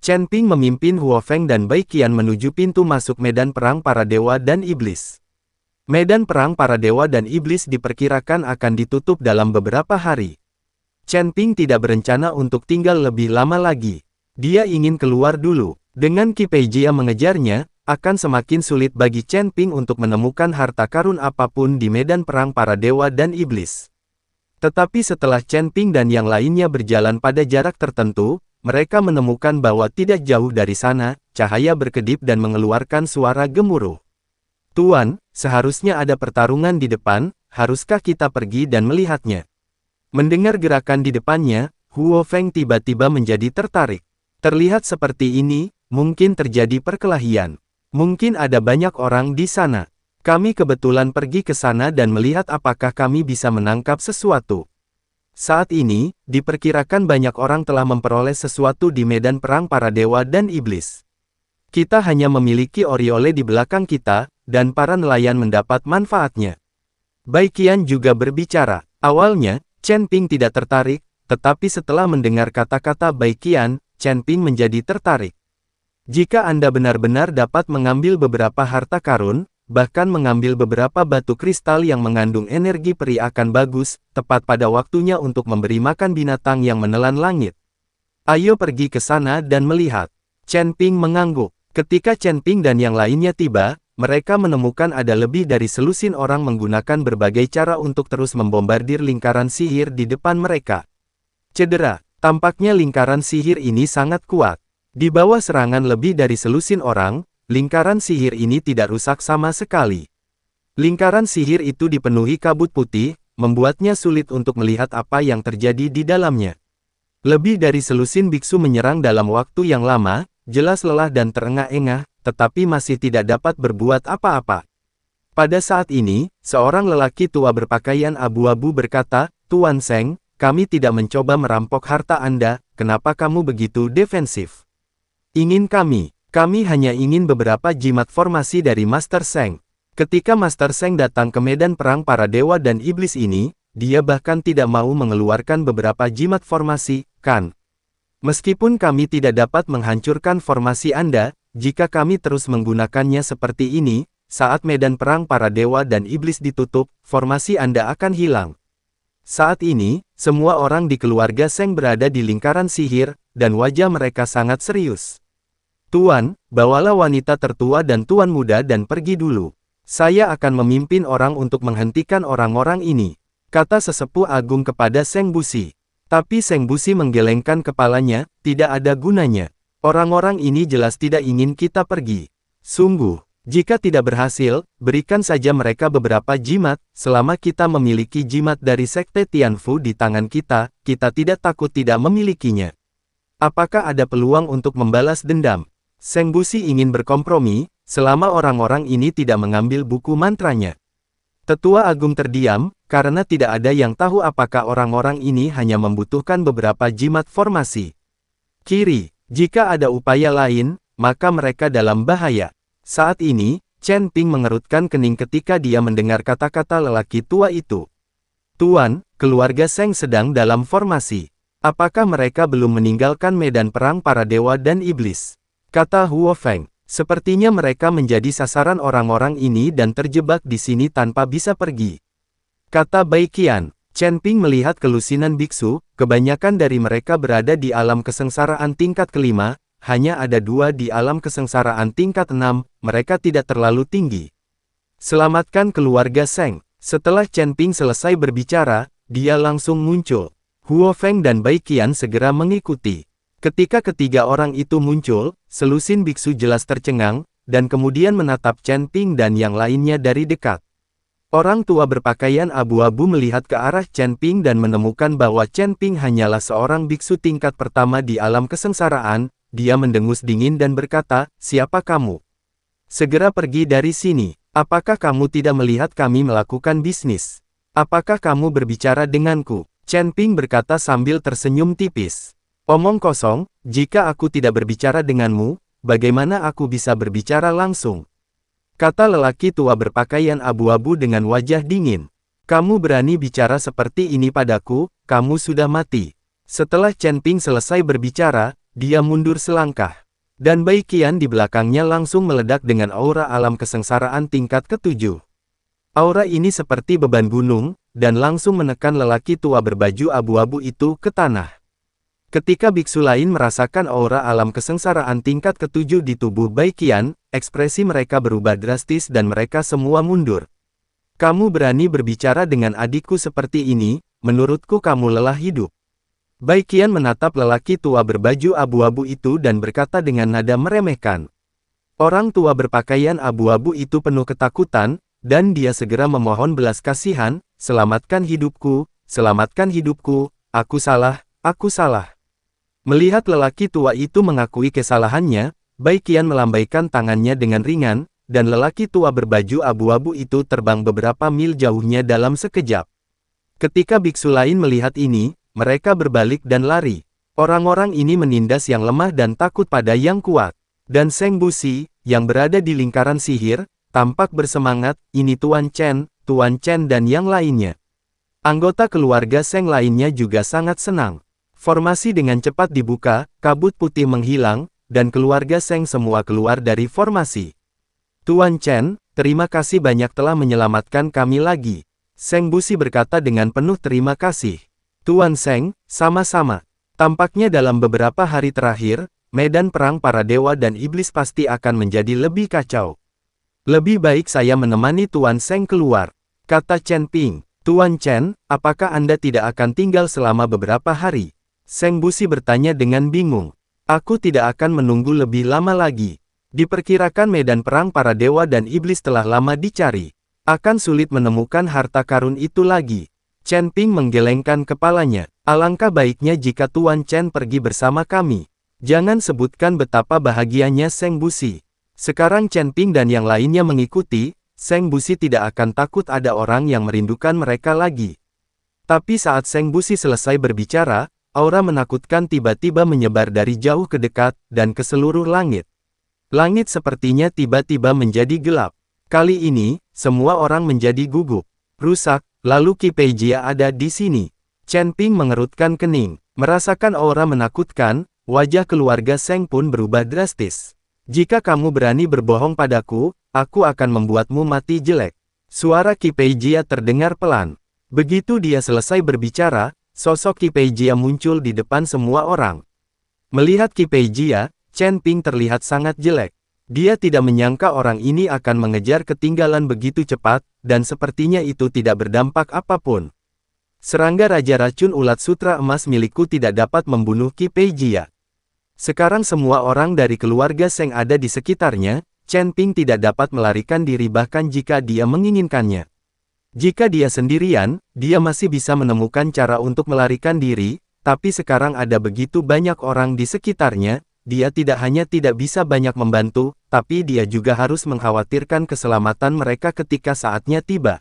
Chen Ping memimpin Huo Feng dan Bai Qian menuju pintu masuk medan perang para dewa dan iblis. Medan perang para dewa dan iblis diperkirakan akan ditutup dalam beberapa hari. Chen Ping tidak berencana untuk tinggal lebih lama lagi. Dia ingin keluar dulu. Dengan Qi Peijia mengejarnya, akan semakin sulit bagi Chen Ping untuk menemukan harta karun apapun di medan perang para dewa dan iblis. Tetapi setelah Chen Ping dan yang lainnya berjalan pada jarak tertentu, mereka menemukan bahwa tidak jauh dari sana, cahaya berkedip dan mengeluarkan suara gemuruh. Tuan, seharusnya ada pertarungan di depan, haruskah kita pergi dan melihatnya? Mendengar gerakan di depannya, Huo Feng tiba-tiba menjadi tertarik. Terlihat seperti ini, mungkin terjadi perkelahian. Mungkin ada banyak orang di sana. Kami kebetulan pergi ke sana dan melihat apakah kami bisa menangkap sesuatu. Saat ini, diperkirakan banyak orang telah memperoleh sesuatu di medan perang para dewa dan iblis. Kita hanya memiliki Oriole di belakang kita, dan para nelayan mendapat manfaatnya. Bai Qian juga berbicara. Awalnya, Chen Ping tidak tertarik, tetapi setelah mendengar kata-kata Bai Qian, Chen Ping menjadi tertarik. Jika Anda benar-benar dapat mengambil beberapa harta karun, bahkan mengambil beberapa batu kristal yang mengandung energi peri akan bagus, tepat pada waktunya untuk memberi makan binatang yang menelan langit. Ayo pergi ke sana dan melihat. Chen Ping mengangguk. Ketika Chen Ping dan yang lainnya tiba, mereka menemukan ada lebih dari selusin orang menggunakan berbagai cara untuk terus membombardir lingkaran sihir di depan mereka. Cedera. Tampaknya lingkaran sihir ini sangat kuat. Di bawah serangan lebih dari selusin orang, lingkaran sihir ini tidak rusak sama sekali. Lingkaran sihir itu dipenuhi kabut putih, membuatnya sulit untuk melihat apa yang terjadi di dalamnya. Lebih dari selusin biksu menyerang dalam waktu yang lama, jelas lelah dan terengah-engah, tetapi masih tidak dapat berbuat apa-apa. Pada saat ini, seorang lelaki tua berpakaian abu-abu berkata, "Tuan Seng, kami tidak mencoba merampok harta Anda, kenapa kamu begitu defensif? Ingin Kami hanya ingin beberapa jimat formasi dari Master Seng." Ketika Master Seng datang ke medan perang para dewa dan iblis ini, dia bahkan tidak mau mengeluarkan beberapa jimat formasi, kan? Meskipun kami tidak dapat menghancurkan formasi Anda, jika kami terus menggunakannya seperti ini, saat medan perang para dewa dan iblis ditutup, formasi Anda akan hilang. Saat ini, semua orang di keluarga Seng berada di lingkaran sihir, dan wajah mereka sangat serius. "Tuan, bawalah wanita tertua dan tuan muda dan pergi dulu. Saya akan memimpin orang untuk menghentikan orang-orang ini," kata sesepuh agung kepada Seng Busi. Tapi Seng Busi menggelengkan kepalanya, "Tidak ada gunanya. Orang-orang ini jelas tidak ingin kita pergi. Sungguh, jika tidak berhasil, berikan saja mereka beberapa jimat. Selama kita memiliki jimat dari Sekte Tianfu di tangan kita, kita tidak takut tidak memilikinya. Apakah ada peluang untuk membalas dendam?" Seng Busi ingin berkompromi, selama orang-orang ini tidak mengambil buku mantranya. Tetua Agung terdiam, karena tidak ada yang tahu apakah orang-orang ini hanya membutuhkan beberapa jimat formasi. Kiri, jika ada upaya lain, maka mereka dalam bahaya. Saat ini, Chen Ping mengerutkan kening ketika dia mendengar kata-kata lelaki tua itu. "Tuan, keluarga Seng sedang dalam formasi. Apakah mereka belum meninggalkan medan perang para dewa dan iblis?" kata Huo Feng. "Sepertinya mereka menjadi sasaran orang-orang ini dan terjebak di sini tanpa bisa pergi," kata Bai Qian. Chen Ping melihat kelusinan biksu, kebanyakan dari mereka berada di alam kesengsaraan tingkat kelima, hanya ada 2 di alam kesengsaraan tingkat 6, mereka tidak terlalu tinggi. "Selamatkan keluarga Seng." Setelah Chen Ping selesai berbicara, dia langsung muncul. Huo Feng dan Bai Qian segera mengikuti. Ketika ketiga orang itu muncul, selusin biksu jelas tercengang, dan kemudian menatap Chen Ping dan yang lainnya dari dekat. Orang tua berpakaian abu-abu melihat ke arah Chen Ping dan menemukan bahwa Chen Ping hanyalah seorang biksu tingkat pertama di alam kesengsaraan. Dia mendengus dingin dan berkata, "Siapa kamu? Segera pergi dari sini. Apakah kamu tidak melihat kami melakukan bisnis? Apakah kamu berbicara denganku?" Chen Ping berkata sambil tersenyum tipis. "Omong kosong, jika aku tidak berbicara denganmu, bagaimana aku bisa berbicara langsung?" kata lelaki tua berpakaian abu-abu dengan wajah dingin. "Kamu berani bicara seperti ini padaku, kamu sudah mati." Setelah Chen Ping selesai berbicara, dia mundur selangkah. Dan Bai Qian di belakangnya langsung meledak dengan aura alam kesengsaraan tingkat ke-7. Aura ini seperti beban gunung, dan langsung menekan lelaki tua berbaju abu-abu itu ke tanah. Ketika biksu lain merasakan aura alam kesengsaraan tingkat ke-7 di tubuh Bai Qian, ekspresi mereka berubah drastis dan mereka semua mundur. Kamu berani berbicara dengan adikku seperti ini, menurutku kamu lelah hidup. Bai Qian menatap lelaki tua berbaju abu-abu itu dan berkata dengan nada meremehkan. Orang tua berpakaian abu-abu itu penuh ketakutan, dan dia segera memohon belas kasihan, selamatkan hidupku, aku salah, aku salah. Melihat lelaki tua itu mengakui kesalahannya, Bai Qian melambaikan tangannya dengan ringan, dan lelaki tua berbaju abu-abu itu terbang beberapa mil jauhnya dalam sekejap. Ketika biksu lain melihat ini, mereka berbalik dan lari. Orang-orang ini menindas yang lemah dan takut pada yang kuat. Dan Seng Busi, yang berada di lingkaran sihir, tampak bersemangat, ini Tuan Chen dan yang lainnya. Anggota keluarga Seng lainnya juga sangat senang. Formasi dengan cepat dibuka, kabut putih menghilang, dan keluarga Seng semua keluar dari formasi. Tuan Chen, terima kasih banyak telah menyelamatkan kami lagi. Seng Busi berkata dengan penuh terima kasih. Tuan Seng, sama-sama. Tampaknya dalam beberapa hari terakhir, medan perang para dewa dan iblis pasti akan menjadi lebih kacau. Lebih baik saya menemani Tuan Seng keluar, kata Chen Ping. Tuan Chen, apakah Anda tidak akan tinggal selama beberapa hari? Seng Busi bertanya dengan bingung. Aku tidak akan menunggu lebih lama lagi. Diperkirakan medan perang para dewa dan iblis telah lama dicari. Akan sulit menemukan harta karun itu lagi. Chen Ping menggelengkan kepalanya. Alangkah baiknya jika Tuan Chen pergi bersama kami. Jangan sebutkan betapa bahagianya Seng Busi. Sekarang Chen Ping dan yang lainnya mengikuti, Seng Busi tidak akan takut ada orang yang merindukan mereka lagi. Tapi saat Seng Busi selesai berbicara, aura menakutkan tiba-tiba menyebar dari jauh ke dekat, dan ke seluruh langit. Langit sepertinya tiba-tiba menjadi gelap. Kali ini, semua orang menjadi gugup. Rusak, lalu Qi Peijia ada di sini. Chen Ping mengerutkan kening. Merasakan aura menakutkan, wajah keluarga Seng pun berubah drastis. Jika kamu berani berbohong padaku, aku akan membuatmu mati jelek. Suara Qi Peijia terdengar pelan. Begitu dia selesai berbicara, sosok Qi Peijia muncul di depan semua orang. Melihat Qi Peijia, Chen Ping terlihat sangat jelek. Dia tidak menyangka orang ini akan mengejar ketinggalan begitu cepat, dan sepertinya itu tidak berdampak apapun. Serangga Raja Racun Ulat Sutra Emas milikku tidak dapat membunuh Qi Peijia. Sekarang semua orang dari keluarga Seng ada di sekitarnya, Chen Ping tidak dapat melarikan diri bahkan jika dia menginginkannya. Jika dia sendirian, dia masih bisa menemukan cara untuk melarikan diri, tapi sekarang ada begitu banyak orang di sekitarnya, dia tidak hanya tidak bisa banyak membantu, tapi dia juga harus mengkhawatirkan keselamatan mereka ketika saatnya tiba.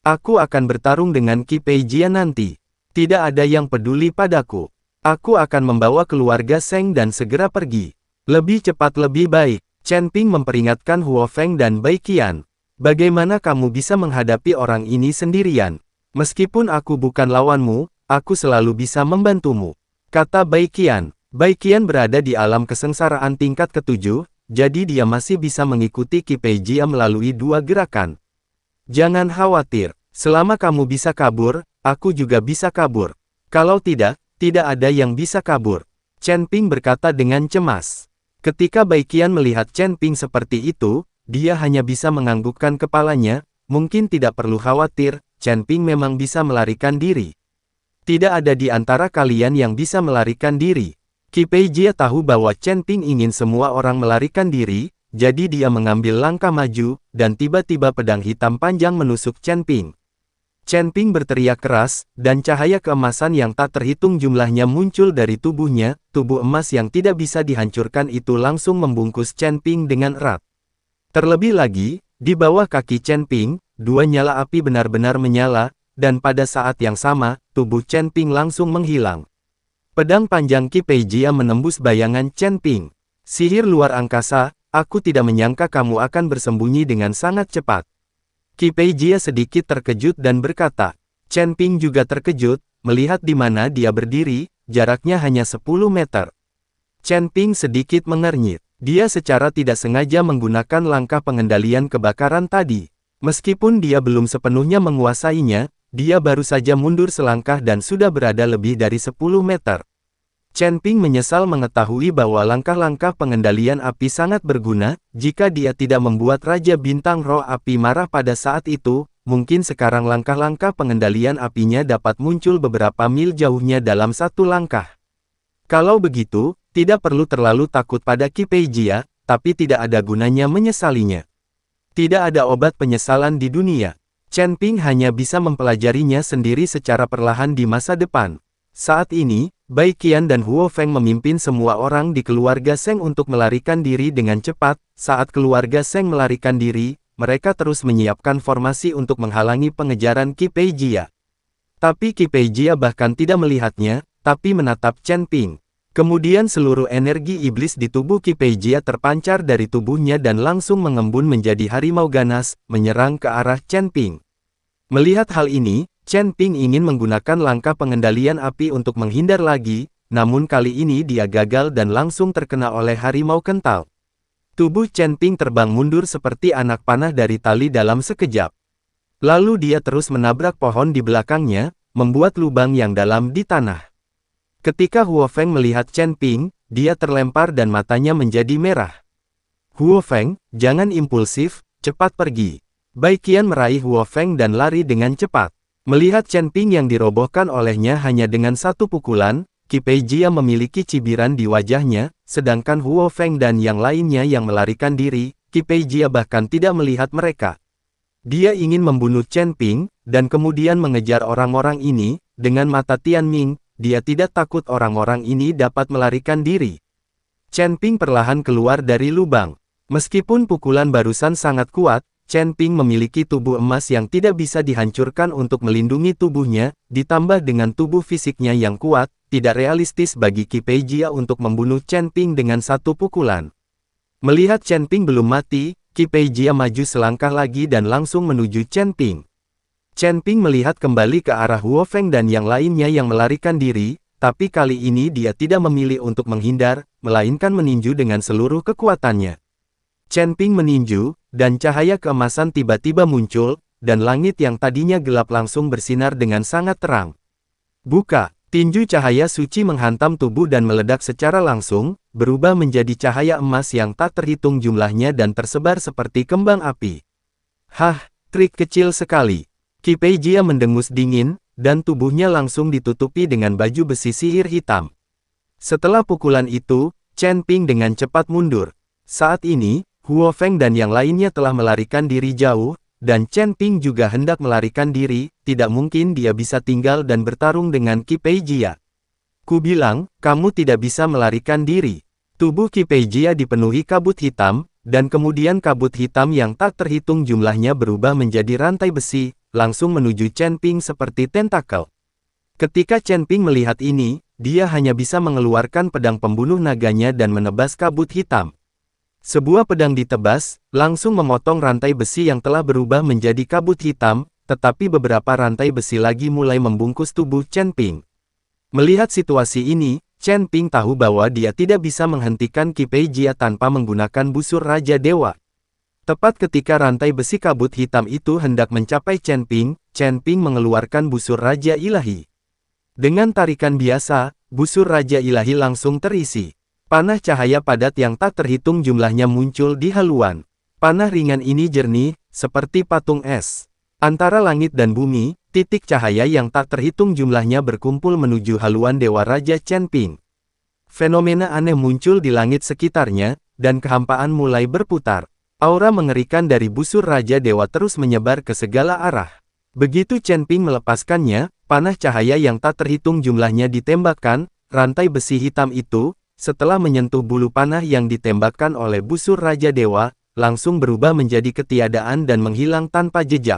Aku akan bertarung dengan Qi Peijia nanti. Tidak ada yang peduli padaku. Aku akan membawa keluarga Seng dan segera pergi. Lebih cepat lebih baik. Chen Ping memperingatkan Huo Feng dan Bai Qian. Bagaimana kamu bisa menghadapi orang ini sendirian? Meskipun aku bukan lawanmu, aku selalu bisa membantumu, kata Bai Qian. Bai Qian berada di alam kesengsaraan tingkat ke-7, jadi dia masih bisa mengikuti Qi Peijia melalui dua gerakan. Jangan khawatir, selama kamu bisa kabur, aku juga bisa kabur. Kalau tidak, tidak ada yang bisa kabur. Chen Ping berkata dengan cemas. Ketika Bai Qian melihat Chen Ping seperti itu, dia hanya bisa menganggukkan kepalanya, mungkin tidak perlu khawatir, Chen Ping memang bisa melarikan diri. Tidak ada di antara kalian yang bisa melarikan diri. Qi Peijia tahu bahwa Chen Ping ingin semua orang melarikan diri, jadi dia mengambil langkah maju, dan tiba-tiba pedang hitam panjang menusuk Chen Ping. Chen Ping berteriak keras, dan cahaya keemasan yang tak terhitung jumlahnya muncul dari tubuhnya, tubuh emas yang tidak bisa dihancurkan itu langsung membungkus Chen Ping dengan erat. Terlebih lagi, di bawah kaki Chen Ping, dua nyala api benar-benar menyala, dan pada saat yang sama, tubuh Chen Ping langsung menghilang. Pedang panjang Qi Peijia menembus bayangan Chen Ping. Sihir luar angkasa, aku tidak menyangka kamu akan bersembunyi dengan sangat cepat. Qi Peijia sedikit terkejut dan berkata. Chen Ping juga terkejut, melihat di mana dia berdiri, jaraknya hanya 10 meter. Chen Ping sedikit mengernyit. Dia secara tidak sengaja menggunakan langkah pengendalian kebakaran tadi. Meskipun dia belum sepenuhnya menguasainya, dia baru saja mundur selangkah dan sudah berada lebih dari 10 meter. Chen Ping menyesal mengetahui bahwa langkah-langkah pengendalian api sangat berguna. Jika dia tidak membuat Raja Bintang Roh Api marah pada saat itu, mungkin sekarang langkah-langkah pengendalian apinya dapat muncul beberapa mil jauhnya dalam satu langkah. Kalau begitu, tidak perlu terlalu takut pada Qi Pei Jia, tapi tidak ada gunanya menyesalinya. Tidak ada obat penyesalan di dunia. Chen Ping hanya bisa mempelajarinya sendiri secara perlahan di masa depan. Saat ini, Bai Qian dan Huo Feng memimpin semua orang di keluarga Seng untuk melarikan diri dengan cepat. Saat keluarga Seng melarikan diri, mereka terus menyiapkan formasi untuk menghalangi pengejaran Qi Pei Jia. Tapi Qi Pei Jia bahkan tidak melihatnya, tapi menatap Chen Ping. Kemudian seluruh energi iblis di tubuh Qi Pei Jia terpancar dari tubuhnya dan langsung mengembun menjadi harimau ganas, menyerang ke arah Chen Ping. Melihat hal ini, Chen Ping ingin menggunakan langkah pengendalian api untuk menghindar lagi, namun kali ini dia gagal dan langsung terkena oleh harimau kental. Tubuh Chen Ping terbang mundur seperti anak panah dari tali dalam sekejap. Lalu dia terus menabrak pohon di belakangnya, membuat lubang yang dalam di tanah. Ketika Huo Feng melihat Chen Ping, dia terlempar dan matanya menjadi merah. Huo Feng, jangan impulsif, cepat pergi. Bai Qian meraih Huo Feng dan lari dengan cepat. Melihat Chen Ping yang dirobohkan olehnya hanya dengan satu pukulan, Qi Pei Jia memiliki cibiran di wajahnya, sedangkan Huo Feng dan yang lainnya yang melarikan diri, Qi Pei Jia bahkan tidak melihat mereka. Dia ingin membunuh Chen Ping, dan kemudian mengejar orang-orang ini, dengan mata Tian Ming. Dia tidak takut orang-orang ini dapat melarikan diri. Chen Ping perlahan keluar dari lubang. Meskipun pukulan barusan sangat kuat, Chen Ping memiliki tubuh emas yang tidak bisa dihancurkan untuk melindungi tubuhnya, ditambah dengan tubuh fisiknya yang kuat, tidak realistis bagi Qi Pei Jia untuk membunuh Chen Ping dengan satu pukulan. Melihat Chen Ping belum mati, Qi Pei Jia maju selangkah lagi dan langsung menuju Chen Ping. Chen Ping melihat kembali ke arah Huo Feng dan yang lainnya yang melarikan diri, tapi kali ini dia tidak memilih untuk menghindar, melainkan meninju dengan seluruh kekuatannya. Chen Ping meninju, dan cahaya keemasan tiba-tiba muncul, dan langit yang tadinya gelap langsung bersinar dengan sangat terang. Buka, tinju cahaya suci menghantam tubuh dan meledak secara langsung, berubah menjadi cahaya emas yang tak terhitung jumlahnya dan tersebar seperti kembang api. Hah, trik kecil sekali. Qi Pei Jia mendengus dingin, dan tubuhnya langsung ditutupi dengan baju besi sihir hitam. Setelah pukulan itu, Chen Ping dengan cepat mundur. Saat ini, Huo Feng dan yang lainnya telah melarikan diri jauh, dan Chen Ping juga hendak melarikan diri, tidak mungkin dia bisa tinggal dan bertarung dengan Qi Pei Jia. Ku bilang, kamu tidak bisa melarikan diri. Tubuh Qi Pei Jia dipenuhi kabut hitam, dan kemudian kabut hitam yang tak terhitung jumlahnya berubah menjadi rantai besi, langsung menuju Chen Ping seperti tentakel. Ketika Chen Ping melihat ini, dia hanya bisa mengeluarkan pedang pembunuh naganya dan menebas kabut hitam. Sebuah pedang ditebas, langsung memotong rantai besi yang telah berubah menjadi kabut hitam, tetapi beberapa rantai besi lagi mulai membungkus tubuh Chen Ping. Melihat situasi ini, Chen Ping tahu bahwa dia tidak bisa menghentikan Qi Pei Jia tanpa menggunakan busur Raja Dewa. Tepat ketika rantai besi kabut hitam itu hendak mencapai Chen Ping mengeluarkan busur Raja Ilahi. Dengan tarikan biasa, busur Raja Ilahi langsung terisi. Panah cahaya padat yang tak terhitung jumlahnya muncul di haluan. Panah ringan ini jernih, seperti patung es. Antara langit dan bumi, titik cahaya yang tak terhitung jumlahnya berkumpul menuju haluan Dewa Raja Chen Ping. Fenomena aneh muncul di langit sekitarnya, dan kehampaan mulai berputar. Aura mengerikan dari busur Raja Dewa terus menyebar ke segala arah. Begitu Chen Ping melepaskannya, panah cahaya yang tak terhitung jumlahnya ditembakkan, rantai besi hitam itu, setelah menyentuh bulu panah yang ditembakkan oleh busur Raja Dewa, langsung berubah menjadi ketiadaan dan menghilang tanpa jejak.